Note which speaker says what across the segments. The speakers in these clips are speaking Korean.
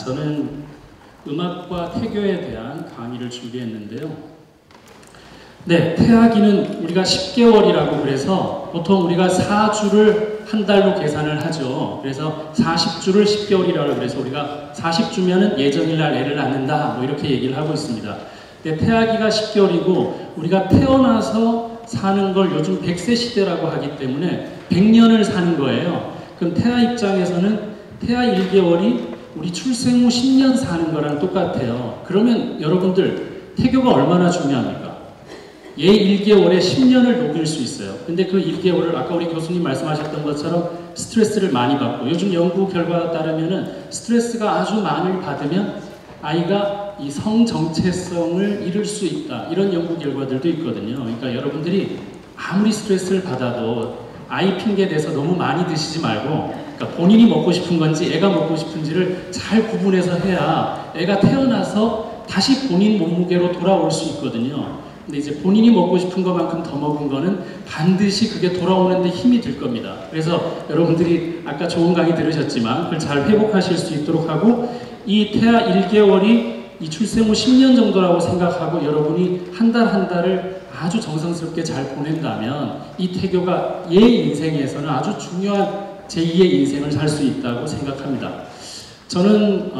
Speaker 1: 저는 음악과 태교에 대한 강의를 준비했는데요. 네, 태아기는 우리가 10개월이라고 그래서 보통 우리가 4주를 한 달로 계산을 하죠. 그래서 40주를 10개월이라고 그래서 우리가 40주면은 예정일날 애를 낳는다 뭐 이렇게 얘기를 하고 있습니다. 근데 태아기가 10개월이고 우리가 태어나서 사는 걸 요즘 100세 시대라고 하기 때문에 100년을 사는 거예요. 그럼 태아 입장에서는 태아 1개월이 우리 출생 후 10년 사는 거랑 똑같아요. 그러면 여러분들 태교가 얼마나 중요합니까? 얘 1개월에 10년을 녹일 수 있어요. 근데 그 1개월을 아까 우리 교수님 말씀하셨던 것처럼 스트레스를 많이 받고 요즘 연구 결과에 따르면은 스트레스가 아주 많이 받으면 아이가 이 성 정체성을 잃을 수 있다. 이런 연구 결과들도 있거든요. 그러니까 여러분들이 아무리 스트레스를 받아도 아이 핑계 대서 너무 많이 드시지 말고 그러니까 본인이 먹고 싶은 건지 애가 먹고 싶은지를 잘 구분해서 해야 애가 태어나서 다시 본인 몸무게로 돌아올 수 있거든요. 근데 이제 본인이 먹고 싶은 것만큼 더 먹은 거는 반드시 그게 돌아오는데 힘이 들 겁니다. 그래서 여러분들이 아까 좋은 강의 들으셨지만 그걸 잘 회복하실 수 있도록 하고 이 태아 1개월이 이 출생 후 10년 정도라고 생각하고 여러분이 한 달 한 달을 아주 정성스럽게 잘 보낸다면 이 태교가 얘 인생에서는 아주 중요한 제2의 인생을 살 수 있다고 생각합니다. 저는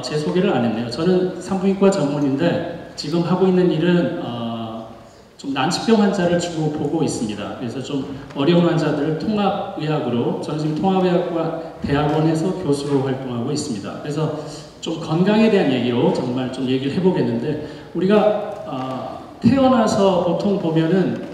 Speaker 1: 제 소개를 안 했네요. 저는 산부인과 전문인데 지금 하고 있는 일은 좀 난치병 환자를 주로 보고 있습니다. 그래서 좀 어려운 환자들을 통합의학으로 저는 지금 통합의학과 대학원에서 교수로 활동하고 있습니다. 그래서 좀 건강에 대한 얘기로 정말 좀 얘기를 해보겠는데 우리가 태어나서 보통 보면은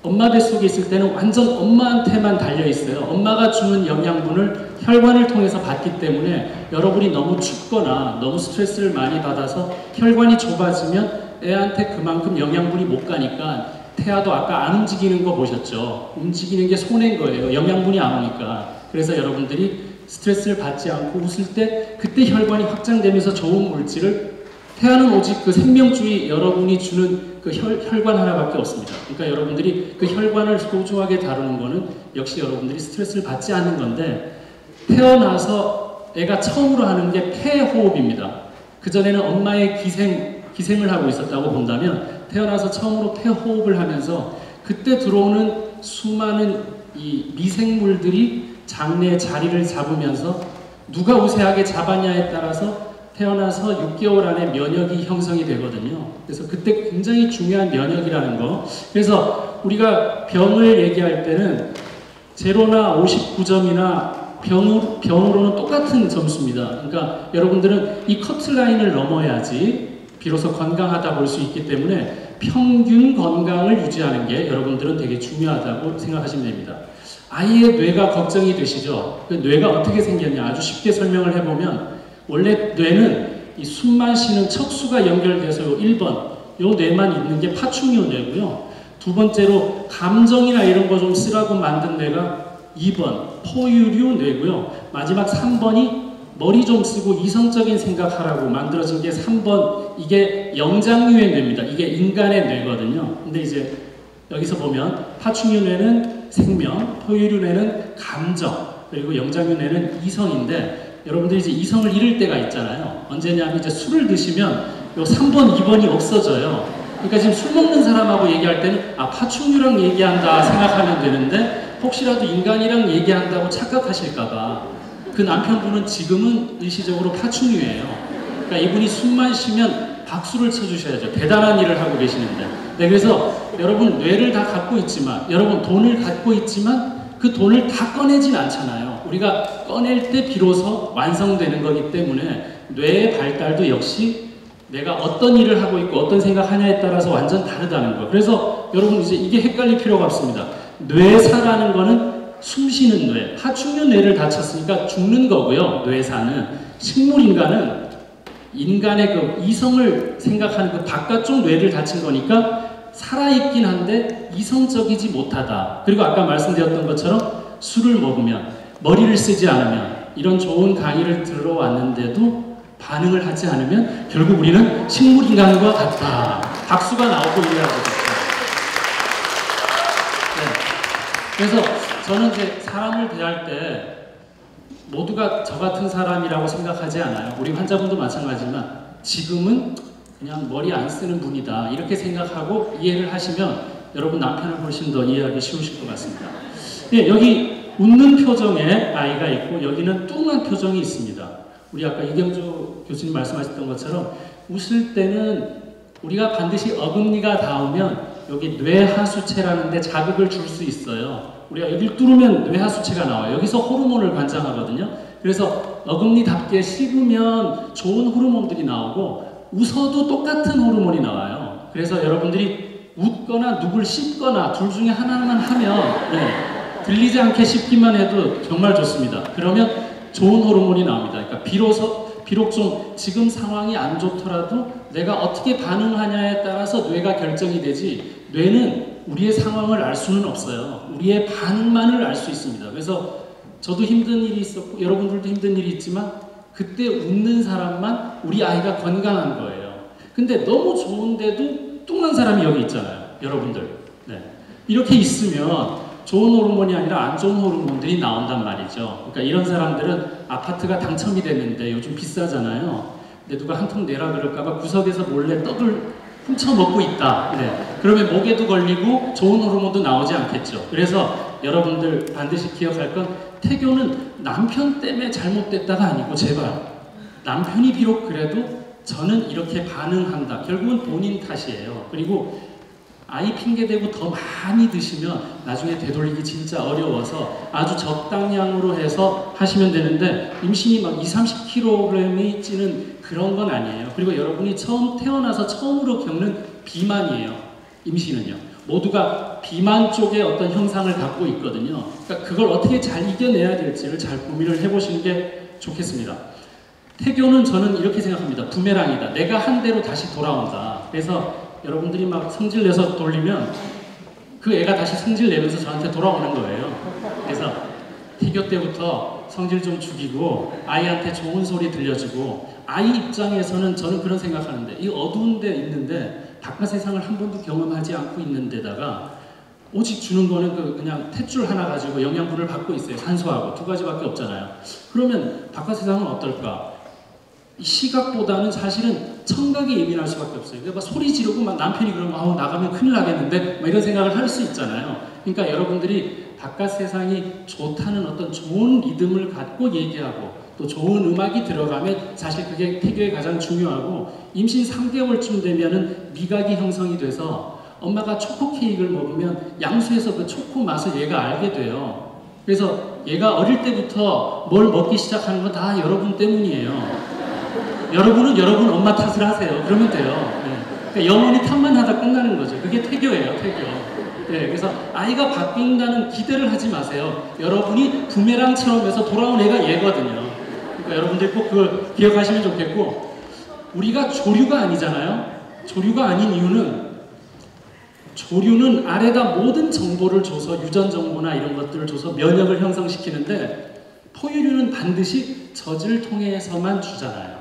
Speaker 1: 엄마 뱃속에 있을 때는 완전 엄마한테만 달려있어요. 엄마가 주는 영양분을 혈관을 통해서 받기 때문에 여러분이 너무 춥거나 너무 스트레스를 많이 받아서 혈관이 좁아지면 애한테 그만큼 영양분이 못 가니까 태아도 아까 안 움직이는 거 보셨죠? 움직이는 게 손해인 거예요. 영양분이 안 오니까. 그래서 여러분들이 스트레스를 받지 않고 웃을 때 그때 혈관이 확장되면서 좋은 물질을 태아는 오직 그 생명줄이 여러분이 주는 그 혈관 하나밖에 없습니다. 그러니까 여러분들이 그 혈관을 소중하게 다루는 거는 역시 여러분들이 스트레스를 받지 않는 건데 태어나서 애가 처음으로 하는 게 폐호흡입니다. 그전에는 엄마의 기생을 하고 있었다고 본다면 태어나서 처음으로 폐호흡을 하면서 그때 들어오는 수많은 이 미생물들이 장내에 자리를 잡으면서 누가 우세하게 잡았냐에 따라서 태어나서 6개월 안에 면역이 형성이 되거든요. 그래서 그때 굉장히 중요한 면역이라는 거. 그래서 우리가 병을 얘기할 때는 0나 59점이나 병으로는 똑같은 점수입니다. 그러니까 여러분들은 이 커트라인을 넘어야지 비로소 건강하다 볼 수 있기 때문에 평균 건강을 유지하는 게 여러분들은 되게 중요하다고 생각하시면 됩니다. 아이의 뇌가 걱정이 되시죠? 그 뇌가 어떻게 생겼냐 아주 쉽게 설명을 해보면 원래 뇌는 이 숨만 쉬는 척수가 연결돼서 1번 요 뇌만 있는 게 파충류 뇌고요. 두 번째로 감정이나 이런 거 좀 쓰라고 만든 뇌가 2번 포유류 뇌고요. 마지막 3번이 머리 좀 쓰고 이성적인 생각하라고 만들어진 게 3번 이게 영장류의 뇌입니다. 이게 인간의 뇌거든요. 근데 이제 여기서 보면 파충류 뇌는 생명, 포유류 뇌는 감정, 그리고 영장류 뇌는 이성인데 여러분들이 이제 이성을 잃을 때가 있잖아요. 언제냐면 이제 술을 드시면 요 3번, 2번이 없어져요. 그러니까 지금 술 먹는 사람하고 얘기할 때는 아 파충류랑 얘기한다 생각하면 되는데 혹시라도 인간이랑 얘기한다고 착각하실까봐 그 남편분은 지금은 일시적으로 파충류예요. 그러니까 이분이 숨만 쉬면 박수를 쳐주셔야죠. 대단한 일을 하고 계시는데. 네, 그래서 여러분 뇌를 다 갖고 있지만 여러분 돈을 갖고 있지만 그 돈을 다 꺼내진 않잖아요. 우리가 꺼낼 때 비로소 완성되는 거기 때문에 뇌의 발달도 역시 내가 어떤 일을 하고 있고 어떤 생각하냐에 따라서 완전 다르다는 거예요. 그래서 여러분 이제 이게 헷갈릴 필요가 없습니다. 뇌사라는 거는 숨쉬는 뇌, 하충류 뇌를 다쳤으니까 죽는 거고요. 뇌사는 식물인간은 인간의 그 이성을 생각하는 그 바깥쪽 뇌를 다친 거니까 살아있긴 한데 이성적이지 못하다. 그리고 아까 말씀드렸던 것처럼 술을 먹으면 머리를 쓰지 않으면 이런 좋은 강의를 들어왔는데도 반응을 하지 않으면 결국 우리는 식물인간과 같다. 박수가 나오고 이래야 되겠다. 네. 그래서 저는 이제 사람을 대할 때 모두가 저 같은 사람이라고 생각하지 않아요. 우리 환자분도 마찬가지지만 지금은 그냥 머리 안 쓰는 분이다 이렇게 생각하고 이해를 하시면 여러분 남편을 훨씬 더 이해하기 쉬우실 것 같습니다. 예, 여기 웃는 표정의 아이가 있고 여기는 뚱한 표정이 있습니다. 우리 아까 이경주 교수님 말씀하셨던 것처럼 웃을 때는 우리가 반드시 어금니가 닿으면 여기 뇌하수체라는 데 자극을 줄 수 있어요. 우리가 여기를 뚫으면 뇌하수체가 나와요. 여기서 호르몬을 관장하거든요. 그래서 어금니답게 씹으면 좋은 호르몬들이 나오고 웃어도 똑같은 호르몬이 나와요. 그래서 여러분들이 웃거나 누굴 씹거나 둘 중에 하나만 하면 들리지 않게 씹기만 해도 정말 좋습니다. 그러면 좋은 호르몬이 나옵니다. 그러니까 비록 좀 지금 상황이 안 좋더라도 내가 어떻게 반응하냐에 따라서 뇌가 결정이 되지 뇌는 우리의 상황을 알 수는 없어요. 우리의 반응만을 알 수 있습니다. 그래서 저도 힘든 일이 있었고 여러분들도 힘든 일이 있지만 그때 웃는 사람만 우리 아이가 건강한 거예요. 근데 너무 좋은데도 뚱한 사람이 여기 있잖아요. 여러분들. 이렇게 있으면 좋은 호르몬이 아니라 안 좋은 호르몬들이 나온단 말이죠. 그러니까 이런 사람들은 아파트가 당첨이 됐는데 요즘 비싸잖아요. 근데 누가 한 통 내라 그럴까봐 구석에서 몰래 떡을 훔쳐 먹고 있다. 그러면 목에도 걸리고 좋은 호르몬도 나오지 않겠죠. 그래서 여러분들 반드시 기억할 건 태교는 남편 때문에 잘못됐다가 아니고 제발 남편이 비록 그래도 저는 이렇게 반응한다. 결국은 본인 탓이에요. 그리고 아이 핑계대고 더 많이 드시면 나중에 되돌리기 진짜 어려워서 아주 적당량으로 해서 하시면 되는데 임신이 막 20-30kg이 찌는 그런 건 아니에요. 그리고 여러분이 처음 태어나서 처음으로 겪는 비만이에요. 임신은요. 모두가 비만 쪽에 어떤 형상을 갖고 있거든요. 그러니까 그걸 어떻게 잘 이겨내야 될지를 잘 고민을 해보시는 게 좋겠습니다. 태교는 저는 이렇게 생각합니다. 부메랑이다. 내가 한 대로 다시 돌아온다. 그래서 여러분들이 막 성질내서 돌리면 그 애가 다시 성질내면서 저한테 돌아오는 거예요. 그래서 태교 때부터 성질 좀 죽이고 아이한테 좋은 소리 들려주고 아이 입장에서는 저는 그런 생각하는데 이 어두운 데 있는데 바깥 세상을 한 번도 경험하지 않고 있는 데다가 오직 주는 거는 그냥 탯줄 하나 가지고 영양분을 받고 있어요. 산소하고 두 가지밖에 없잖아요. 그러면 바깥 세상은 어떨까? 시각보다는 사실은 청각에 예민할 수밖에 없어요. 그러니까 소리 지르고 막 남편이 그러면 나가면 큰일 나겠는데 막 이런 생각을 할 수 있잖아요. 그러니까 여러분들이 바깥 세상이 좋다는 어떤 좋은 리듬을 갖고 얘기하고 또 좋은 음악이 들어가면 사실 그게 태교에 가장 중요하고 임신 3개월쯤 되면은 미각이 형성이 돼서 엄마가 초코 케이크를 먹으면 양수에서 그 초코 맛을 얘가 알게 돼요. 그래서 얘가 어릴 때부터 뭘 먹기 시작하는 건 다 여러분 때문이에요. 여러분은 여러분 엄마 탓을 하세요. 그러면 돼요. 그러니까 영원히 탓만 하다 끝나는 거죠. 그게 태교예요, 태교. 그래서 아이가 바뀐다는 기대를 하지 마세요. 여러분이 부메랑처럼 해서 돌아온 애가 얘거든요. 그러니까 여러분들 꼭 그걸 기억하시면 좋겠고, 우리가 조류가 아니잖아요. 조류가 아닌 이유는 조류는 알에다 모든 정보를 줘서 유전 정보나 이런 것들을 줘서 면역을 형성시키는데 포유류는 반드시 젖을 통해서만 주잖아요.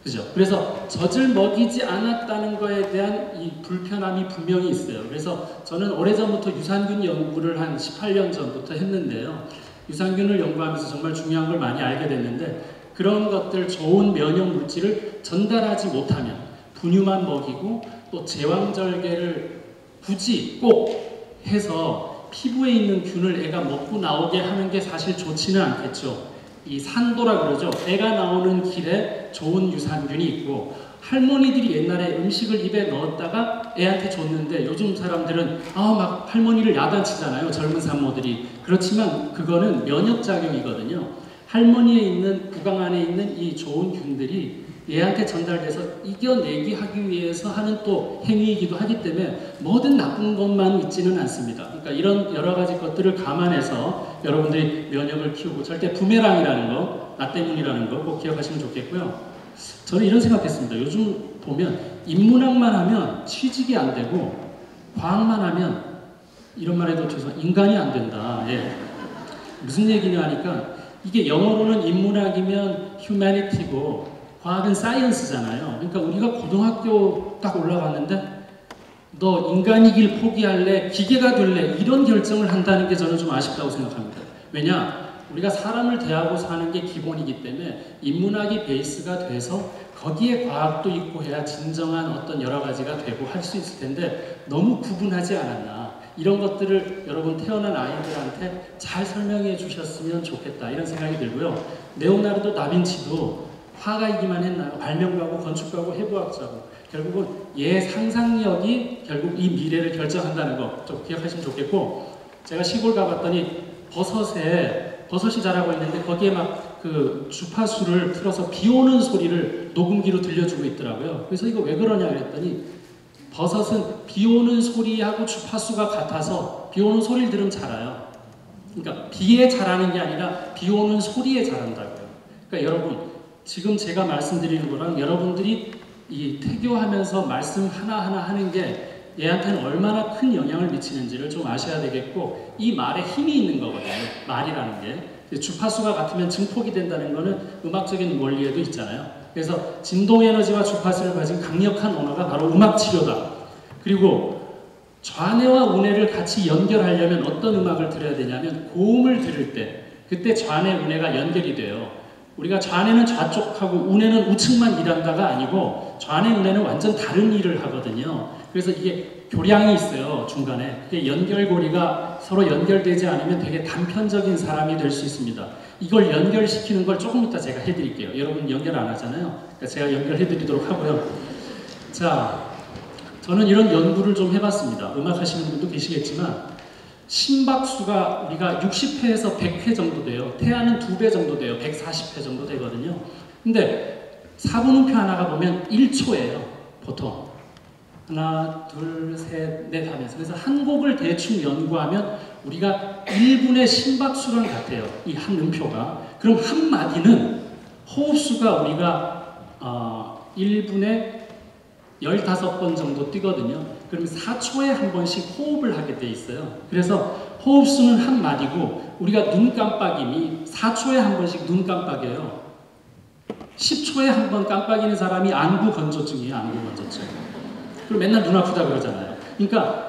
Speaker 1: 그죠? 그래서 젖을 먹이지 않았다는 거에 대한 이 불편함이 분명히 있어요. 그래서 저는 오래전부터 유산균 연구를 한 18년 전부터 했는데요. 유산균을 연구하면서 정말 중요한 걸 많이 알게 됐는데 그런 것들 좋은 면역 물질을 전달하지 못하면 분유만 먹이고 또 제왕절개를 굳이 꼭 해서 피부에 있는 균을 애가 먹고 나오게 하는 게 사실 좋지는 않겠죠. 이 산도라 그러죠. 애가 나오는 길에 좋은 유산균이 있고 할머니들이 옛날에 음식을 입에 넣었다가 애한테 줬는데 요즘 사람들은 막 할머니를 야단치잖아요. 젊은 산모들이. 그렇지만 그거는 면역작용이거든요. 할머니에 있는 구강 안에 있는 이 좋은 균들이 얘한테 전달돼서 이겨내기 하기 위해서 하는 또 행위이기도 하기 때문에 뭐든 나쁜 것만 있지는 않습니다. 그러니까 이런 여러 가지 것들을 감안해서 여러분들이 면역을 키우고 절대 부메랑이라는 거, 나 때문이라는 거 꼭 기억하시면 좋겠고요. 저는 이런 생각했습니다. 요즘 보면 인문학만 하면 취직이 안 되고 과학만 하면 이런 말 해도 죄송해요. 인간이 안 된다. 무슨 얘기냐 하니까 이게 영어로는 인문학이면 humanity고 과학은 사이언스잖아요. 그러니까 우리가 고등학교 딱 올라갔는데 너 인간이길 포기할래? 기계가 될래? 이런 결정을 한다는 게 저는 좀 아쉽다고 생각합니다. 왜냐? 우리가 사람을 대하고 사는 게 기본이기 때문에 인문학이 베이스가 돼서 거기에 과학도 있고 해야 진정한 어떤 여러 가지가 되고 할 수 있을 텐데 너무 구분하지 않았나. 이런 것들을 여러분 태어난 아이들한테 잘 설명해 주셨으면 좋겠다 이런 생각이 들고요. 레오나르도 다빈치도 화가이기만 했나요? 발명가고 건축가고 해부학자고 결국은 얘 상상력이 결국 이 미래를 결정한다는 거 좀 기억하시면 좋겠고 제가 시골 가봤더니 버섯이 자라고 있는데 거기에 막 그 주파수를 틀어서 비 오는 소리를 녹음기로 들려주고 있더라고요. 그래서 이거 왜 그러냐 그랬더니 버섯은 비 오는 소리하고 주파수가 같아서 비 오는 소리를 들으면 자라요. 그러니까 비에 자라는 게 아니라 비 오는 소리에 자란다고요. 그러니까 여러분 지금 제가 말씀드리는 거랑 여러분들이 이 태교하면서 말씀 하나하나 하는 게 얘한테는 얼마나 큰 영향을 미치는지를 좀 아셔야 되겠고 이 말에 힘이 있는 거거든요. 말이라는 게. 주파수가 같으면 증폭이 된다는 거는 음악적인 원리에도 있잖아요. 그래서 진동 에너지와 주파수를 가진 강력한 언어가 바로 음악 치료다. 그리고 좌뇌와 우뇌를 같이 연결하려면 어떤 음악을 들어야 되냐면 고음을 들을 때 그때 좌뇌, 우뇌가 연결이 돼요. 우리가 좌뇌는 좌쪽하고 우뇌는 우측만 일한다가 아니고 좌뇌, 우뇌는 완전 다른 일을 하거든요. 그래서 이게 교량이 있어요. 중간에. 그게 연결고리가 서로 연결되지 않으면 되게 단편적인 사람이 될 수 있습니다. 이걸 연결시키는 걸 조금 이따 제가 해드릴게요. 여러분 연결 안 하잖아요. 그러니까 제가 연결해드리도록 하고요. 자, 저는 이런 연구를 좀 해봤습니다. 음악 하시는 분도 계시겠지만 심박수가 우리가 60회에서 100회 정도 돼요. 태아는 2배 정도 돼요. 140회 정도 되거든요. 근데 4분음표 하나가 보면 1초예요. 보통. 하나, 둘, 셋, 넷 하면서. 그래서 한 곡을 대충 연구하면 우리가 1분의 심박수랑 같아요. 이 한 음표가. 그럼 한 마디는 호흡수가 우리가 1분에 15번 정도 뛰거든요. 그러면 4초에 한 번씩 호흡을 하게 돼 있어요. 그래서 호흡수는 한 마디고 우리가 눈 깜빡임이 4초에 한 번씩 눈 깜빡여요. 10초에 한 번 깜빡이는 사람이 안구 건조증이에요. 안구 건조증. 그리고 맨날 눈 아프다 그러잖아요. 그러니까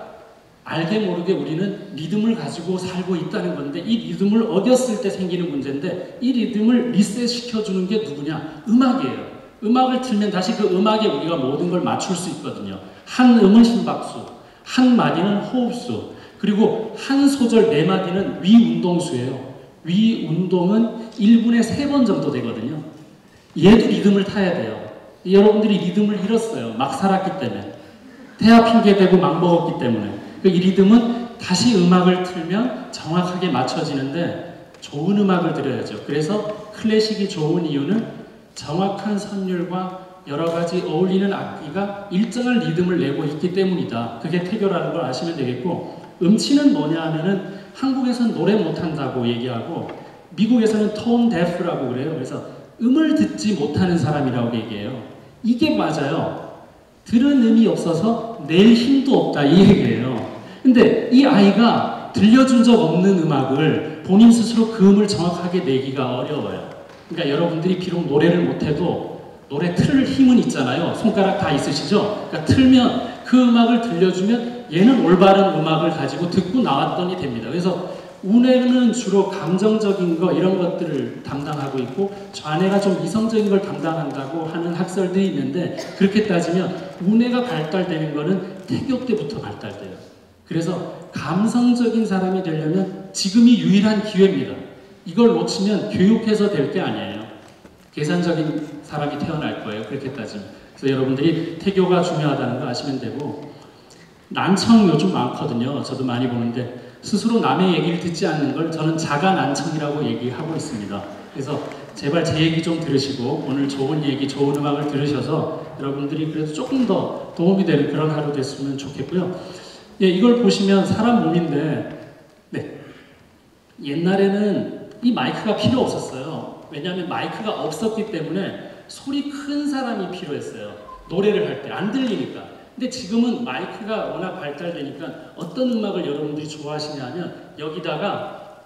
Speaker 1: 알게 모르게 우리는 리듬을 가지고 살고 있다는 건데 이 리듬을 어겼을 때 생기는 문제인데 이 리듬을 리셋 시켜주는 게 누구냐? 음악이에요. 음악을 틀면 다시 그 음악에 우리가 모든 걸 맞출 수 있거든요. 한 음은 심박수, 한 마디는 호흡수, 그리고 한 소절 네 마디는 위운동수예요. 위운동은 1분에 3번 정도 되거든요. 얘도 리듬을 타야 돼요. 여러분들이 리듬을 잃었어요. 막 살았기 때문에. 태아 핑계대고 막 먹었기 때문에. 이 리듬은 다시 음악을 틀면 정확하게 맞춰지는데 좋은 음악을 들어야죠. 그래서 클래식이 좋은 이유는 정확한 선율과 여러 가지 어울리는 악기가 일정한 리듬을 내고 있기 때문이다. 그게 태교라는 걸 아시면 되겠고 음치는 뭐냐 하면은 한국에서는 노래 못한다고 얘기하고 미국에서는 톤 데프라고 그래요. 그래서 음을 듣지 못하는 사람이라고 얘기해요. 이게 맞아요. 들은 음이 없어서 낼 힘도 없다 이 얘기예요. 근데 이 아이가 들려준 적 없는 음악을 본인 스스로 그 음을 정확하게 내기가 어려워요. 그러니까 여러분들이 비록 노래를 못해도 노래 틀 힘은 있잖아요. 손가락 다 있으시죠? 그러니까 틀면 그 음악을 들려주면 얘는 올바른 음악을 가지고 듣고 나왔더니 됩니다. 그래서 우뇌는 주로 감정적인 거 이런 것들을 담당하고 있고 좌뇌가 좀 이성적인 걸 담당한다고 하는 학설들이 있는데 그렇게 따지면 우뇌가 발달되는 거는 태교 때부터 발달돼요. 그래서 감성적인 사람이 되려면 지금이 유일한 기회입니다. 이걸 놓치면 교육해서 될 게 아니에요. 계산적인 사람이 태어날 거예요. 그렇게 따지면. 그래서 여러분들이 태교가 중요하다는 거 아시면 되고 난청 요즘 많거든요. 저도 많이 보는데 스스로 남의 얘기를 듣지 않는 걸 저는 자가 난청이라고 얘기하고 있습니다. 그래서 제발 제 얘기 좀 들으시고 오늘 좋은 얘기, 좋은 음악을 들으셔서 여러분들이 그래도 조금 더 도움이 되는 그런 하루 됐으면 좋겠고요. 예, 이걸 보시면 사람 몸인데 네, 옛날에는 이 마이크가 필요 없었어요. 왜냐하면 마이크가 없었기 때문에 소리 큰 사람이 필요했어요. 노래를 할 때 안 들리니까. 근데 지금은 마이크가 워낙 발달되니까 어떤 음악을 여러분들이 좋아하시냐면 여기다가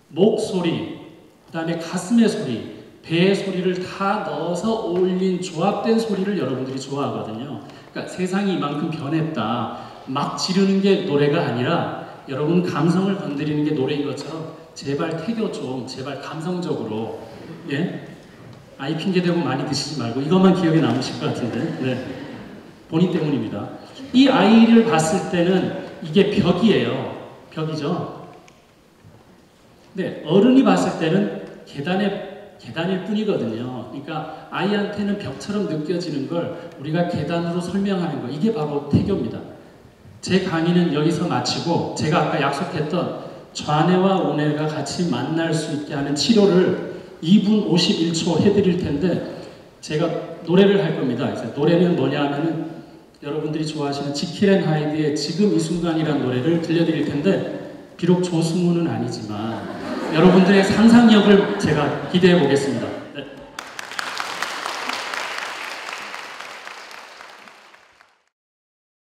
Speaker 1: 목소리, 그 다음에 가슴의 소리, 배의 소리를 다 넣어서 어울린 조합된 소리를 여러분들이 좋아하거든요. 그러니까 세상이 이만큼 변했다. 막 지르는 게 노래가 아니라 여러분 감성을 건드리는 게 노래인 것처럼 제발 태교 좀 제발 감성적으로 예? 아이 핑계대고 많이 드시지 말고 이것만 기억에 남으실 것 같은데 네. 본인 때문입니다. 이 아이를 봤을 때는 이게 벽이에요. 벽이죠. 네, 어른이 봤을 때는 계단일 뿐이거든요. 그러니까 아이한테는 벽처럼 느껴지는 걸 우리가 계단으로 설명하는 거 이게 바로 태교입니다. 제 강의는 여기서 마치고 제가 아까 약속했던 좌뇌와 우뇌가 같이 만날 수 있게 하는 치료를 2분 51초 해드릴 텐데 제가 노래를 할 겁니다. 그래서 노래는 뭐냐 하면은 여러분들이 좋아하시는 지킬 앤 하이드의 지금 이 순간이라는 노래를 들려드릴 텐데 비록 조승우는 아니지만 여러분들의 상상력을 제가 기대해 보겠습니다.